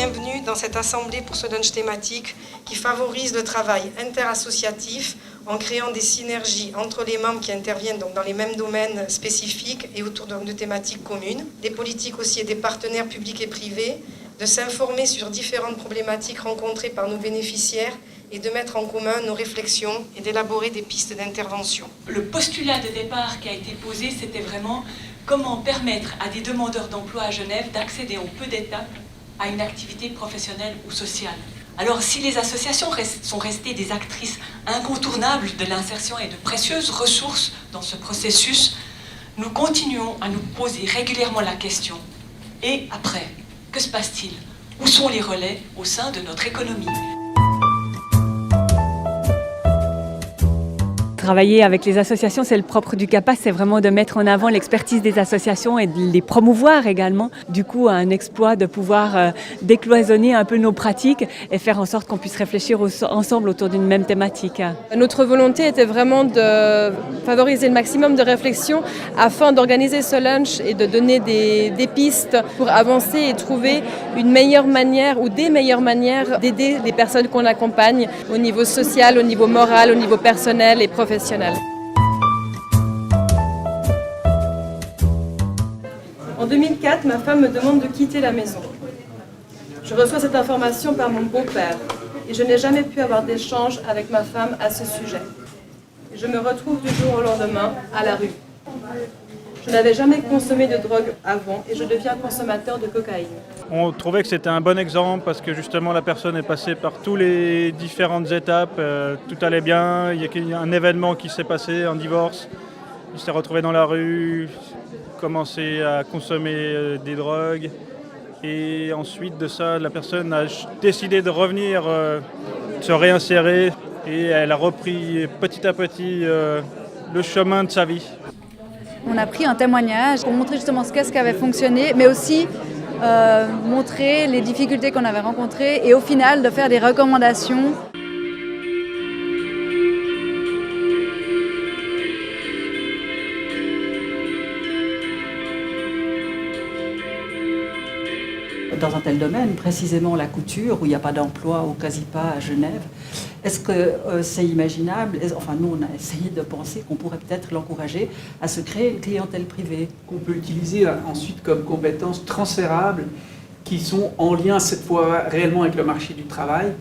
bienvenue dans cette assemblée pour ce lunch thématique qui favorise le travail interassociatif en créant des synergies entre les membres qui interviennent donc dans les mêmes domaines spécifiques et autour de thématiques communes, des politiques aussi et des partenaires publics et privés, de s'informer sur différentes problématiques rencontrées par nos bénéficiaires et de mettre en commun nos réflexions et d'élaborer des pistes d'intervention. Le postulat de départ qui a été posé, c'était vraiment comment permettre à des demandeurs d'emploi à Genève d'accéder en peu d'étapes à une activité professionnelle ou sociale. Alors si les associations sont restées des actrices incontournables de l'insertion et de précieuses ressources dans ce processus, nous continuons à nous poser régulièrement la question. Et après, que se passe-t-il? Où sont les relais au sein de notre économie? Travailler avec les associations, c'est le propre du CAPAS, c'est vraiment de mettre en avant l'expertise des associations et de les promouvoir également. Du coup, un exploit de pouvoir décloisonner un peu nos pratiques et faire en sorte qu'on puisse réfléchir ensemble autour d'une même thématique. Notre volonté était vraiment de favoriser le maximum de réflexion afin d'organiser ce lunch et de donner des pistes pour avancer et trouver une meilleure manière ou des meilleures manières d'aider les personnes qu'on accompagne au niveau social, au niveau moral, au niveau personnel et professionnel. En 2004, ma femme me demande de quitter la maison. Je reçois cette information par mon beau-père et je n'ai jamais pu avoir d'échange avec ma femme à ce sujet. Et je me retrouve du jour au lendemain à la rue. Je n'avais jamais consommé de drogue avant et je deviens consommateur de cocaïne. On trouvait que c'était un bon exemple parce que justement la personne est passée par toutes les différentes étapes. Tout allait bien, il y a un événement qui s'est passé, un divorce. Il s'est retrouvé dans la rue, commencé à consommer des drogues. Et ensuite de ça, la personne a décidé de revenir se réinsérer et elle a repris petit à petit le chemin de sa vie. On a pris un témoignage pour montrer justement ce qui avait fonctionné, mais aussi montrer les difficultés qu'on avait rencontrées et au final de faire des recommandations. Dans un tel domaine, précisément la couture, où il n'y a pas d'emploi ou quasi pas à Genève, est-ce que c'est imaginable, enfin nous on a essayé de penser qu'on pourrait peut-être l'encourager à se créer une clientèle privée. Qu'on peut utiliser ensuite comme compétences transférables qui sont en lien cette fois réellement avec le marché du travail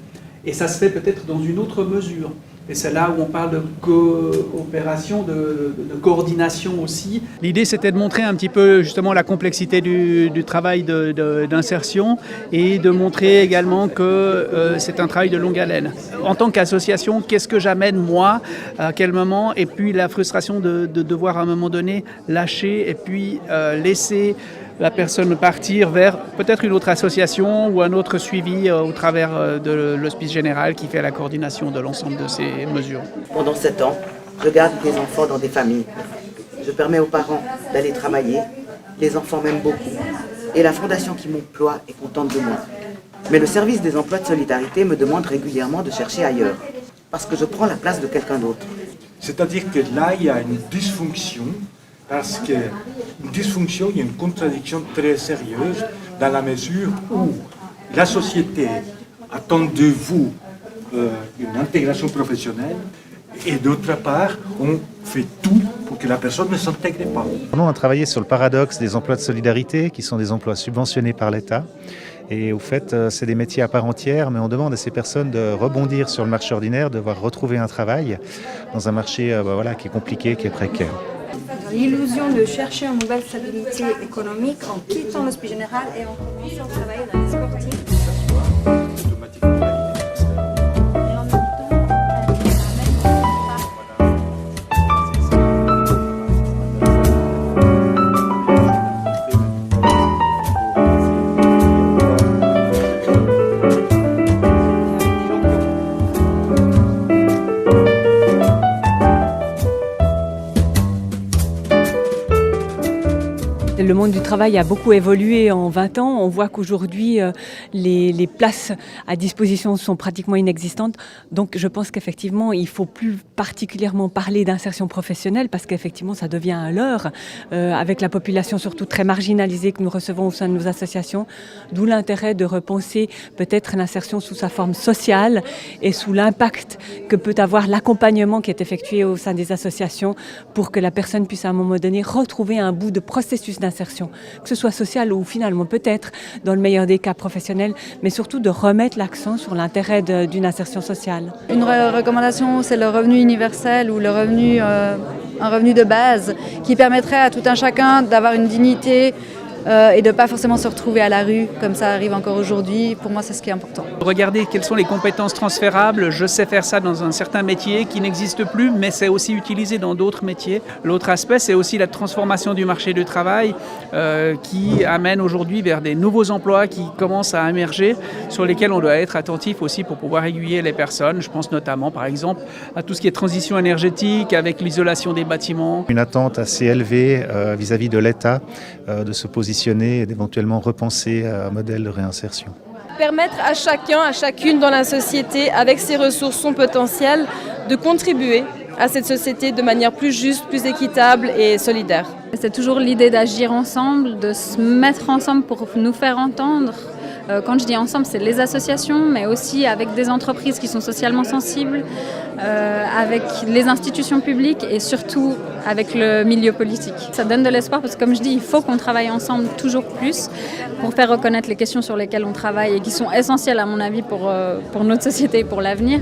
et ça se fait peut-être dans une autre mesure. Et c'est là où on parle de coopération, de coordination aussi. L'idée, c'était de montrer un petit peu justement la complexité du travail d'insertion et de montrer également que c'est un travail de longue haleine. En tant qu'association, qu'est-ce que j'amène moi, à quel moment, et puis la frustration de devoir à un moment donné lâcher et puis laisser la personne partir vers peut-être une autre association ou un autre suivi au travers de l'Hospice Général qui fait la coordination de l'ensemble de ces mesures. Pendant 7 ans, je garde des enfants dans des familles. Je permets aux parents d'aller travailler. Les enfants m'aiment beaucoup. Et la fondation qui m'emploie est contente de moi. Mais le service des emplois de solidarité me demande régulièrement de chercher ailleurs. Parce que je prends la place de quelqu'un d'autre. C'est-à-dire que là, il y a une dysfonction. Parce qu'il y a une contradiction très sérieuse dans la mesure où la société attend de vous une intégration professionnelle et d'autre part, on fait tout pour que la personne ne s'intègre pas. On a travaillé sur le paradoxe des emplois de solidarité qui sont des emplois subventionnés par l'État. Et au fait, c'est des métiers à part entière, mais on demande à ces personnes de rebondir sur le marché ordinaire, de devoir retrouver un travail dans un marché qui est compliqué, qui est précaire. L'illusion de chercher une nouvelle stabilité économique en quittant l'Hospice Général et en commençant à travailler dans les sportifs. Le monde du travail a beaucoup évolué en 20 ans. On voit qu'aujourd'hui, les places à disposition sont pratiquement inexistantes. Donc je pense qu'effectivement, il ne faut plus particulièrement parler d'insertion professionnelle parce qu'effectivement, ça devient un leurre avec la population surtout très marginalisée que nous recevons au sein de nos associations. D'où l'intérêt de repenser peut-être l'insertion sous sa forme sociale et sous l'impact que peut avoir l'accompagnement qui est effectué au sein des associations pour que la personne puisse à un moment donné retrouver un bout de processus d'insertion, que ce soit social ou finalement peut-être dans le meilleur des cas professionnel, mais surtout de remettre l'accent sur l'intérêt d'une insertion sociale. Une recommandation, c'est le revenu universel ou un revenu de base qui permettrait à tout un chacun d'avoir une dignité et de ne pas forcément se retrouver à la rue comme ça arrive encore aujourd'hui. Pour moi, c'est ce qui est important. Regardez quelles sont les compétences transférables. Je sais faire ça dans un certain métier qui n'existe plus, mais c'est aussi utilisé dans d'autres métiers. L'autre aspect, c'est aussi la transformation du marché du travail qui amène aujourd'hui vers des nouveaux emplois qui commencent à émerger, sur lesquels on doit être attentif aussi pour pouvoir aiguiller les personnes. Je pense notamment, par exemple, à tout ce qui est transition énergétique avec l'isolation des bâtiments. Une attente assez élevée vis-à-vis de l'État de se positionner et d'éventuellement repenser un modèle de réinsertion. Permettre à chacun, à chacune dans la société, avec ses ressources, son potentiel, de contribuer à cette société de manière plus juste, plus équitable et solidaire. C'est toujours l'idée d'agir ensemble, de se mettre ensemble pour nous faire entendre. Quand je dis ensemble, c'est les associations, mais aussi avec des entreprises qui sont socialement sensibles, avec les institutions publiques et surtout avec le milieu politique. Ça donne de l'espoir parce que, comme je dis, il faut qu'on travaille ensemble toujours plus pour faire reconnaître les questions sur lesquelles on travaille et qui sont essentielles, à mon avis, pour notre société et pour l'avenir.